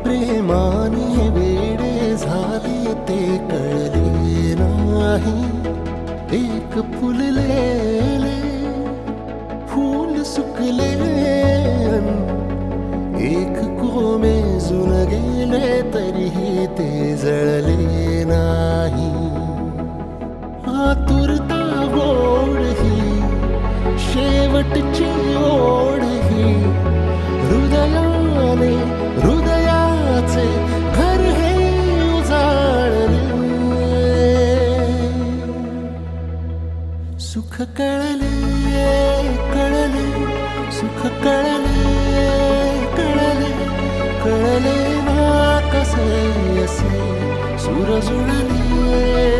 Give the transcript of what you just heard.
प्रेमाने वेडे झाले ते कळले नाही. एक फुललेले फूल सुकले, एक कोमेजून गेले तरीही ते जळले नाही. आतुरता गोड ही शेवटची ओढ ही, हृदयाने हृदयाचे घर हे उजाळले. सुख कळले कळले, सुख कळले कळले, कळले ना कसे असे सूर जुळले.